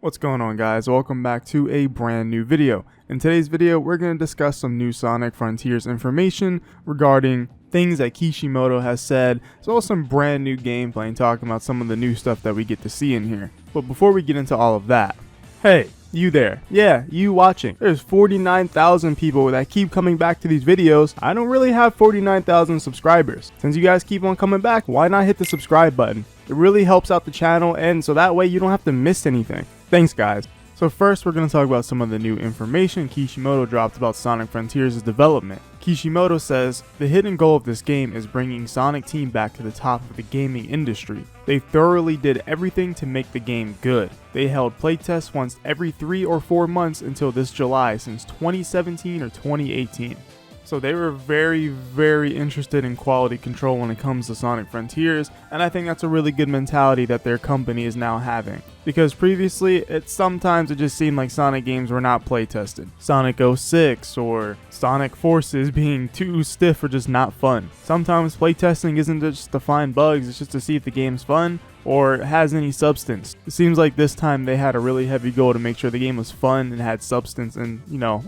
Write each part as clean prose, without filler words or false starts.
What's going on, guys? Welcome back to a brand new video. In today's video, we're going to discuss some new Sonic Frontiers information regarding things that Kishimoto has said, as well as some brand new gameplay and talking about some of the new stuff that we get to see in here. But before we get into all of that, hey, you there. Yeah, you watching. There's 49,000 people that keep coming back to these videos. I don't really have 49,000 subscribers. Since you guys keep on coming back, why not hit the subscribe button? It really helps out the channel, and so that way you don't have to miss anything. Thanks, guys. So first, we're going to talk about some of the new information Kishimoto dropped about Sonic Frontiers' development. Kishimoto says, the hidden goal of this game is bringing Sonic Team back to the top of the gaming industry. They thoroughly did everything to make the game good. They held playtests once every 3 or 4 months until this July since 2017 or 2018. So they were very interested in quality control when it comes to Sonic Frontiers, and I think that's a really good mentality that their company is now having. Because previously, sometimes it just seemed like Sonic games were not playtested. Sonic 06 or Sonic Forces being too stiff or just not fun. Sometimes playtesting isn't just to find bugs, it's just to see if the game's fun or has any substance. It seems like this time they had a really heavy goal to make sure the game was fun and had substance and,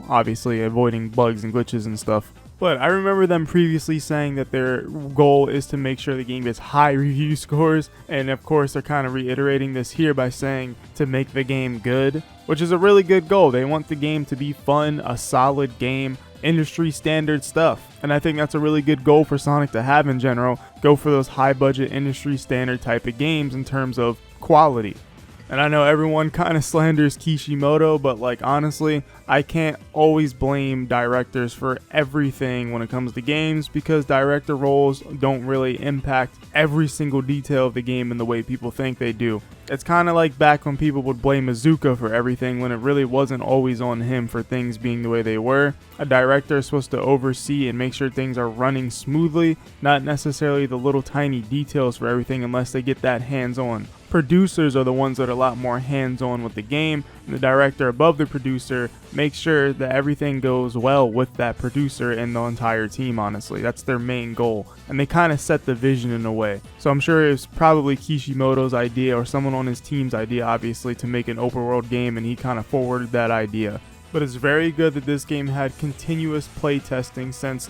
obviously avoiding bugs and glitches and stuff. But I remember them previously saying that their goal is to make sure the game gets high review scores, and of course they're kind of reiterating this here by saying to make the game good, which is a really good goal. They want the game to be fun, a solid game, industry standard stuff, and I think that's a really good goal for Sonic to have in general. Go for those high budget industry standard type of games in terms of quality. And I know everyone kind of slanders Kishimoto, but honestly, I can't always blame directors for everything when it comes to games, because director roles don't really impact every single detail of the game in the way people think they do. It's kind of like back when people would blame Iizuka for everything when it really wasn't always on him for things being the way they were. A director is supposed to oversee and make sure things are running smoothly, not necessarily the little tiny details for everything unless they get that hands-on. Producers are the ones that are a lot more hands-on with the game, and the director above the producer makes sure that everything goes well with that producer and the entire team. Honestly, that's their main goal, and they kind of set the vision in a way. So I'm sure it's probably Kishimoto's idea or someone on his team's idea, obviously, to make an open world game, and he kind of forwarded that idea. But it's very good that this game had continuous playtesting since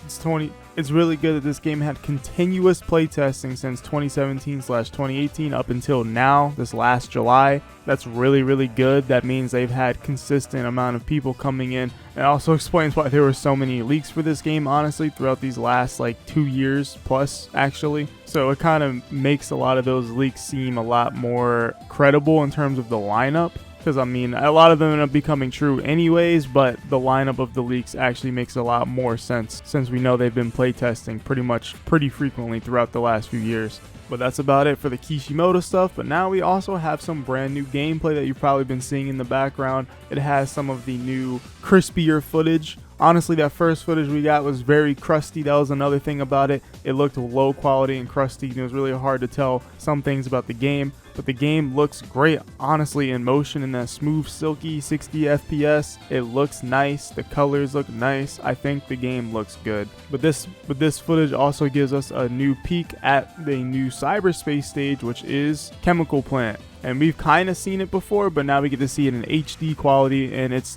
It's really good that this game had continuous playtesting since 2017/2018 up until now, this last July. That's really good. That means they've had consistent amount of people coming in. It also explains why there were so many leaks for this game, honestly, throughout these last 2 years plus, actually. So it kind of makes a lot of those leaks seem a lot more credible in terms of the lineup. Because, a lot of them end up becoming true anyways, but the lineup of the leaks actually makes a lot more sense since we know they've been playtesting pretty frequently throughout the last few years. But that's about it for the Kishimoto stuff. But now we also have some brand new gameplay that you've probably been seeing in the background. It has some of the new crispier footage. Honestly, that first footage we got was very crusty. That was another thing about it. It looked low quality and crusty, and it was really hard to tell some things about the game. But the game looks great, honestly, in motion in that smooth, silky 60 FPS. It looks nice. The colors look nice. I think the game looks good. But this footage also gives us a new peek at the new cyberspace stage, which is Chemical Plant. And we've kind of seen it before, but now we get to see it in HD quality, and it's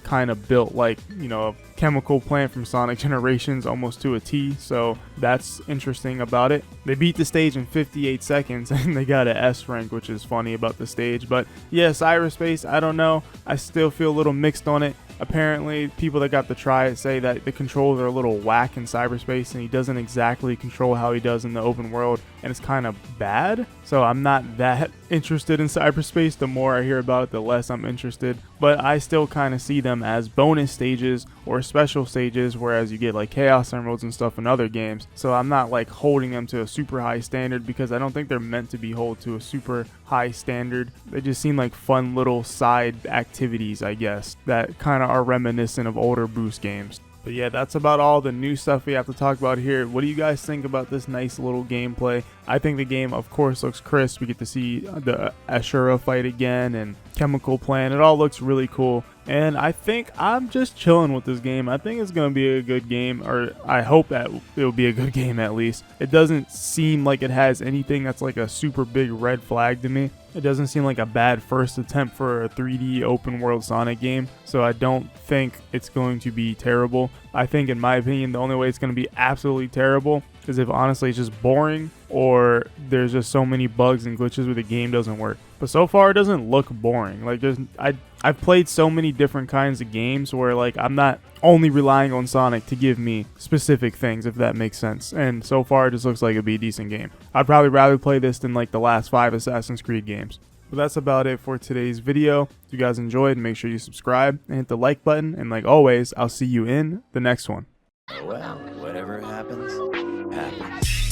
kind of built like, a chemical plant from Sonic Generations almost to a T, so that's interesting about it. They beat the stage in 58 seconds, and they got an S rank, which is funny about the stage. But yeah, cyberspace, I don't know. I still feel a little mixed on it. Apparently, people that got to try it say that the controls are a little whack in cyberspace, and he doesn't exactly control how he does in the open world, and it's kind of bad. So I'm not that interested in cyberspace. The more I hear about it, the less I'm interested. But I still kind of see them as bonus stages or special stages, whereas you get Chaos Emeralds and stuff in other games. So I'm not holding them to a super high standard, because I don't think they're meant to be held to a super high standard. They just seem like fun little side activities, I guess, that kind of are reminiscent of older Boost games. But yeah, that's about all the new stuff we have to talk about here. What do you guys think about this nice little gameplay? I think the game, of course, looks crisp. We get to see the Ashura fight again and Chemical Plant. It all looks really cool. and I think I'm just chilling with this game. I think it's going to be a good game, or I hope that it'll be a good game at least. It doesn't seem like it has anything that's like a super big red flag to me. It doesn't seem like a bad first attempt for a 3D open world Sonic game, so I don't think it's going to be terrible. I think, in my opinion, the only way it's going to be absolutely terrible is if honestly it's just boring, or there's just so many bugs and glitches where the game doesn't work. But so far it doesn't look boring. Like I've played so many different kinds of games where like I'm not only relying on Sonic to give me specific things, if that makes sense. And so far it just looks like it'd be a decent game. I'd probably rather play this than like the last 5 Assassin's Creed games. But that's about it for today's video. If you guys enjoyed, make sure you subscribe and hit the like button. And like always, I'll see you in the next one. Well, whatever happens, happens.